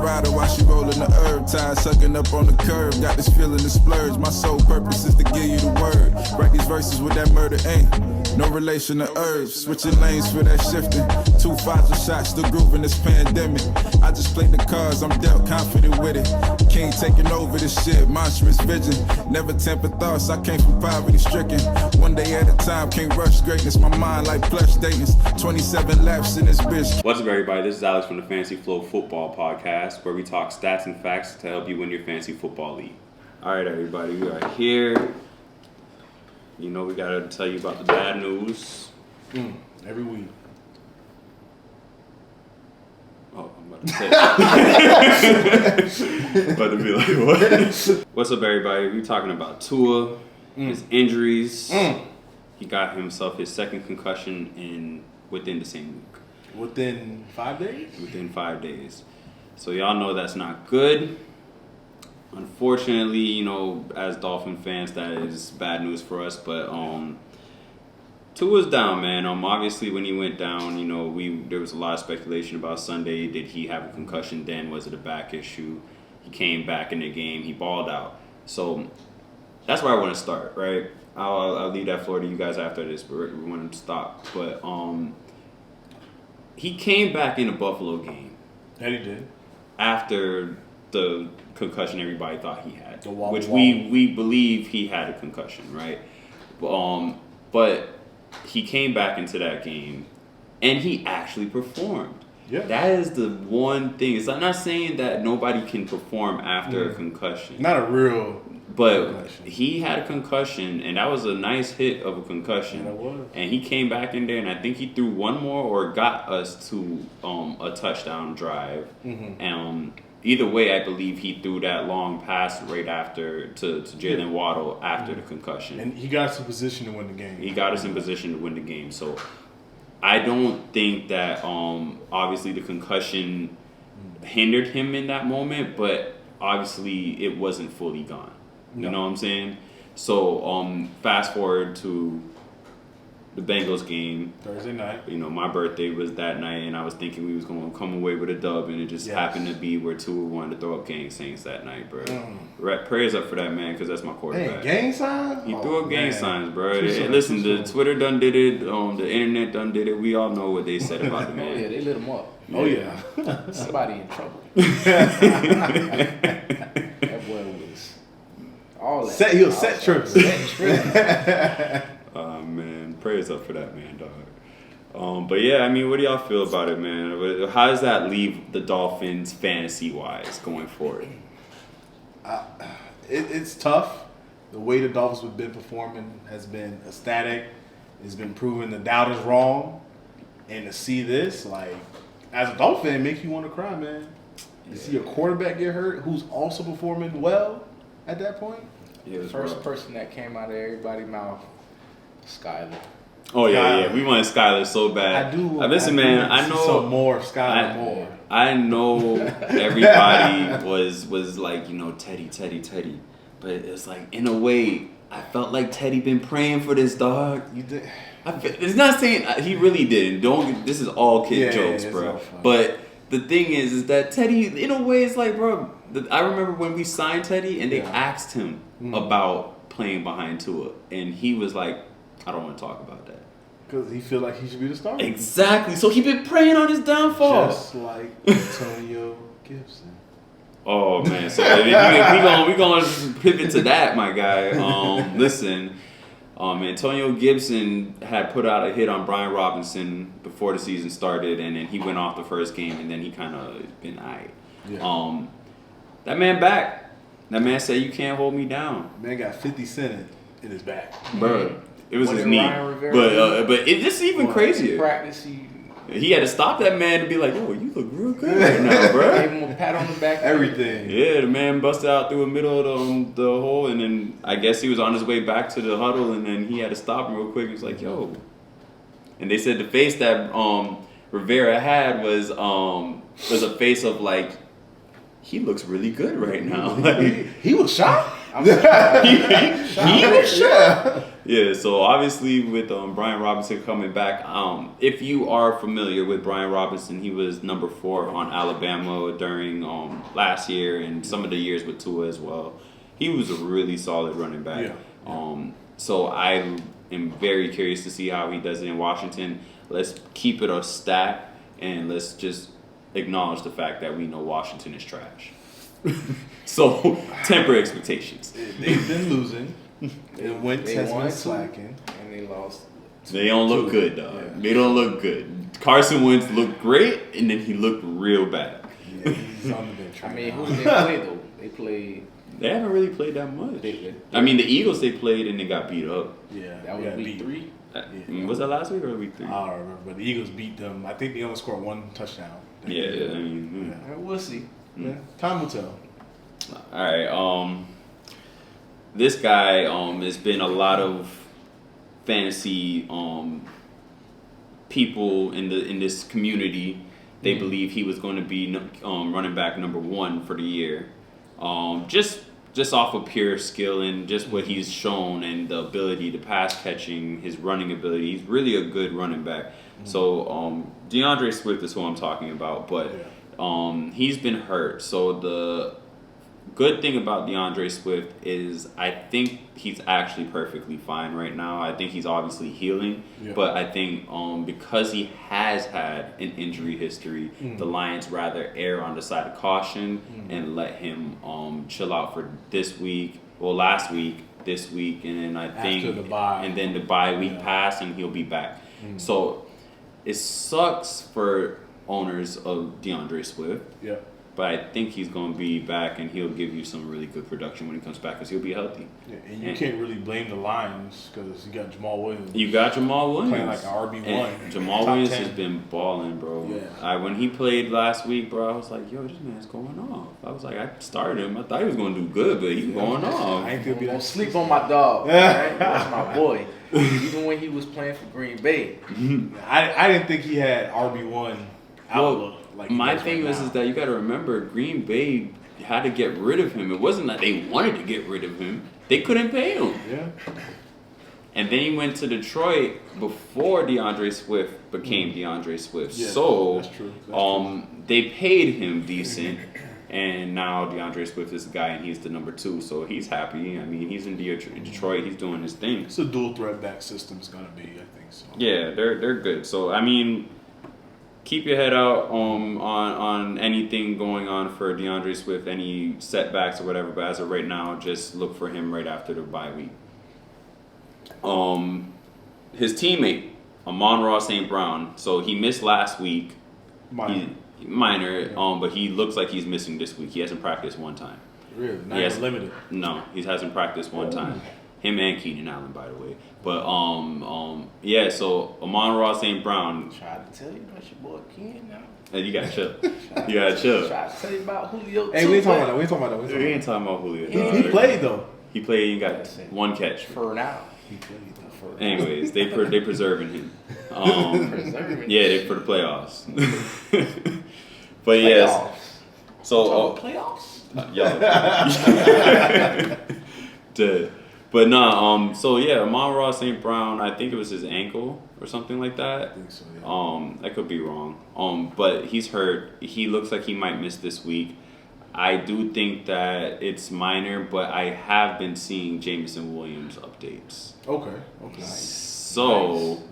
rider while she rolling the herb. Tide sucking up on the curb. Got this feeling to splurge. My sole purpose is to give you the word. Write these verses with that murder ain't no relation to herbs. Switching lanes for that shifting. 2 5 shots, still grooving this pandemic. I just played the cards, I'm dealt confident with it. King taking over this shit, monstrous vision. Never temper thoughts, I came from poverty stricken. One day at a time, can't rush greatness. My mind like plush Dayton's. 27 laps in this bitch. What's up, everybody? This is Alex from the FantasyFlo Football Podcast, where we talk stats and facts to help you win your fantasy football league. All right, everybody, we are here. You know, we gotta tell you about the bad news. Every week. Oh, I'm about to say about to be like, what? What's up, everybody? We're talking about Tua, his injuries. He got himself his second concussion within the same week. Within 5 days? Within 5 days. So y'all know that's not good. Unfortunately, you know, as Dolphin fans, that is bad news for us. But Tua's down, man. Obviously, when he went down, you know, there was a lot of speculation about Sunday. Did he have a concussion then? Was it a back issue? He came back in the game. He balled out. So that's where I want to start, right? I'll leave that floor to you guys after this, but we want to stop. But he came back in a Buffalo game. That he did. After the concussion everybody thought he had, which wobble. we believe he had a concussion, right? But he came back into that game, and he actually performed. Yeah. That is the one thing. I'm not saying that nobody can perform after a concussion. Not a real But concussion. he had a concussion, and that was a nice hit of a concussion. Yeah, that was. And he came back in there, and I think he threw one more or got us to a touchdown drive. Either way, I believe he threw that long pass right after to Jalen Waddle after the concussion. And he got us in position to win the game. He got us in position to win the game. So I don't think that obviously the concussion hindered him in that moment, but obviously it wasn't fully gone. You know what I'm saying? So fast forward to the Bengals game. Thursday night. You know, my birthday was that night, and I was thinking we was going to come away with a dub, and it just happened to be where Tua wanted to throw up gang signs that night, bro. Prayers up for that man, because that's my quarterback. Hey, gang signs? He threw up gang signs, bro. Too Listen, soon. the Twitter done did it. The internet done did it. We all know what they said about the man. Oh yeah, they lit him up. Oh yeah. Somebody in trouble. That boy was all that. He was set trips. Man, prayers up for that man, dog. But yeah, I mean, what do y'all feel about it, man? How does that leave the Dolphins fantasy-wise going forward? It's tough. The way the Dolphins have been performing has been ecstatic. It's been proving the doubt is wrong. And to see this, like, as a Dolphin fan, it makes you want to cry, man. You see a quarterback get hurt who's also performing well at that point. Yeah, First person that came out of everybody's mouth, Skyler. Oh yeah. We wanted Skyler so bad. I do. Listen, man. I know some more of Skyler more. I know everybody was like, you know, Teddy. But it's like, in a way, I felt like Teddy been praying for this, dog. You did. It's not saying he really didn't. This is all kid jokes, it's bro. all fun. But the thing is that Teddy, in a way, it's like, bro. I remember when we signed Teddy, and they asked him about playing behind Tua, and he was like, "I don't want to talk about that." Because he feel like he should be the starter. Exactly. So he been praying on his downfall. Just like Antonio Gibson. Oh man. So we gonna pivot to that, my guy. Listen. Antonio Gibson had put out a hit on Brian Robinson before the season started, and then he went off the first game, and then he kind of been aight. Yeah. That man back. That man said, "You can't hold me down." Man got 50 Cent in his back. Bro, it was What his did knee. Ryan Rivera But it's just even crazier. Practice, He had to stop that man to be like, "Oh, you look real good right now, bro." gave him a pat on the back. Everything. Yeah, the man busted out through the middle of the hole, and then I guess he was on his way back to the huddle, and then he had to stop him real quick. He was like, "Yo," and they said the face that Rivera had was a face of like he looks really good right now. Like, he was shocked. he was shocked. Yeah. Yeah, so obviously with Brian Robinson coming back, if you are familiar with Brian Robinson, he was number 4 on Alabama during last year and some of the years with Tua as well. He was a really solid running back. Yeah. So I am very curious to see how he does it in Washington. Let's keep it a stat and let's just acknowledge the fact that we know Washington is trash. So temper expectations. They've been losing. Wentz has been won slacking. and they lost. They don't look good, dog. Yeah. They don't look good. Carson Wentz looked great, and then he looked real bad. Yeah, he's on the bench. I Right mean, now. who did they play though? They played. They haven't really played that much. They- I mean, the Eagles they played and they got beat up. Yeah, That was yeah, week beat. 3. Was that last week or week 3? I don't remember, but the Eagles beat them. I think they only scored 1 touchdown. Yeah, I mean, We'll see. Yeah. Time will tell. all right. This guy has been a lot of fantasy people in this community. They believe he was going to be running back number 1 for the year. Just off of pure skill and just what he's shown and the ability to pass catching, his running ability. He's really a good running back. So DeAndre Swift is who I'm talking about, but he's been hurt. So the good thing about DeAndre Swift is I think he's actually perfectly fine right now. I think he's obviously healing, but I think because he has had an injury history, the Lions rather err on the side of caution and let him chill out for this week, last week, this week, and then I think After the bye. and then the bye week pass and he'll be back. So it sucks for owners of DeAndre Swift. Yeah. But I think he's going to be back, and he'll give you some really good production when he comes back because he'll be healthy. Yeah, and you can't really blame the Lions because you got Jamal Williams. You got Jamal Williams. Playing like an RB1. And Jamal Top Williams 10. has been balling, bro. Yeah. When he played last week, bro, I was like, yo, this man's going off. I was like, I started him. I thought he was going to do good, but he's going off. I ain't gonna be Don't that sleep on my dog. Right? That's my boy. Even when he was playing for Green Bay. I didn't think he had RB1 outlook. Like he My does thing right is now. that you got to remember, Green Bay had to get rid of him. It wasn't that they wanted to get rid of him. They couldn't pay him. Yeah. And then he went to Detroit before DeAndre Swift became DeAndre Swift. Yeah, so that's true. That's they paid him decent. And now DeAndre Swift is the guy, and he's the number 2. So he's happy. I mean, he's in Detroit. He's doing his thing. It's a dual threat back system. It's gonna be, I think so. Yeah, they're good. So I mean, keep your head out on anything going on for DeAndre Swift, any setbacks or whatever. But as of right now, just look for him right after the bye week. His teammate, Amon-Ra St. Brown. So he missed last week. Minor, but he looks like he's missing this week. He hasn't practiced one time. Really? Not Yes. even limited. No, he hasn't practiced one time. Him and Keenan Allen, by the way. But yeah. So Amon-Ra St. Brown. Tried to tell you about your boy Ken now. Hey, you gotta chill. You gotta chill. Tried to tell you about Julio. Hey, too, we ain't talking but about that. We ain't talking about that. We ain't talking about Julio. He played though. He played. He got one catch. For now. He played though. For Anyways, they preserving him. Preserving. Yeah, they for the playoffs. But yes. So Playoffs. yeah. Dead. But nah, so yeah, Amon-Ra St. Brown, I think it was his ankle or something like that. I think so, yeah. I could be wrong. But he's hurt. He looks like he might miss this week. I do think that it's minor, but I have been seeing Jameson Williams updates. Okay. So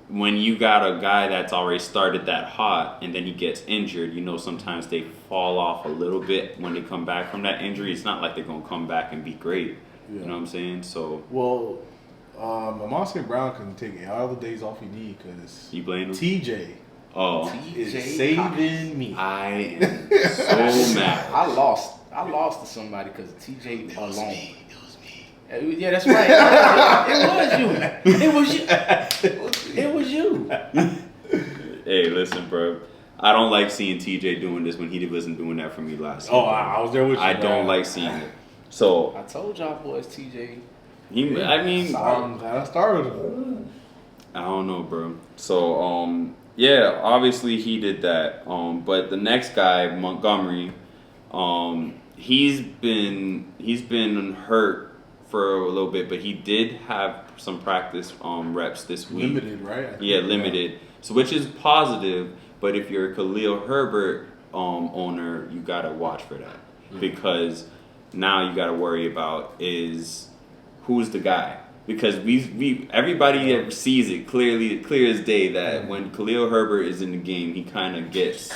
when you got a guy that's already started that hot and then he gets injured, you know sometimes they fall off a little bit when they come back from that injury. It's not like they're going to come back and be great. Yeah. You know what I'm saying? So Well, Amon St. Brown can take all the days off he need because you blame him? TJ Oh, is TJ saving me. I am so mad. I lost to somebody because of TJ alone. It was me. Yeah, that's right. It was you. It was you. Hey, listen, bro. I don't like seeing TJ doing this when he wasn't doing that for me last year. Oh, I was there with you. I don't like seeing it. So I told y'all boys, TJ. I mean, I'm glad I started him. I don't know, bro. So, yeah, obviously he did that. But the next guy, Montgomery, He's been hurt for a little bit, but he did have some practice reps this week. Limited, right? Yeah, limited. So which is positive, but if you're a Khalil Herbert owner, you gotta watch for that because now you gotta worry about is who's the guy. Because everybody sees it clear as day that when Khalil Herbert is in the game, he kind of gets,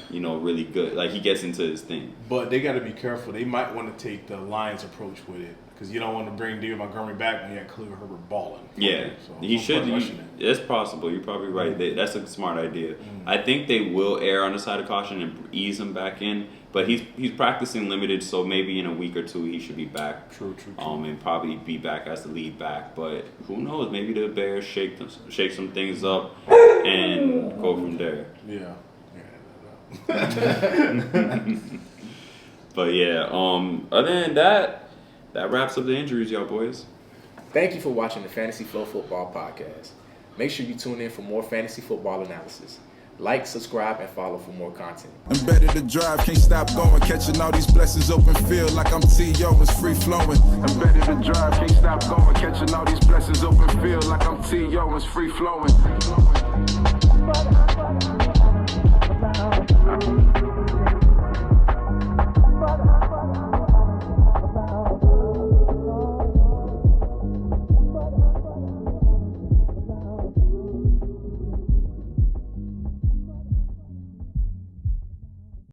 really good. Like he gets into his thing. But they got to be careful. They might want to take the Lions approach with it because you don't want to bring David Montgomery back when you got Khalil Herbert balling. Yeah, So he should. It's possible. You're probably right. That's a smart idea. I think they will err on the side of caution and ease him back in. But he's practicing limited, so maybe in a week or two he should be back. True. And probably be back as the lead back. But who knows? Maybe the Bears shake some things up and go from there. Yeah. But yeah, other than that wraps up the injuries, y'all boys. Thank you for watching the FantasyFlo Football Podcast. Make sure you tune in for more fantasy football analysis. Like, subscribe, and follow for more content. Embedded the drive, can't stop going. Catching all these blessings open field like I'm T.O. It's free flowing. Embedded the drive, can't stop going. Catching all these blessings open field like I'm T.O. It's free flowing.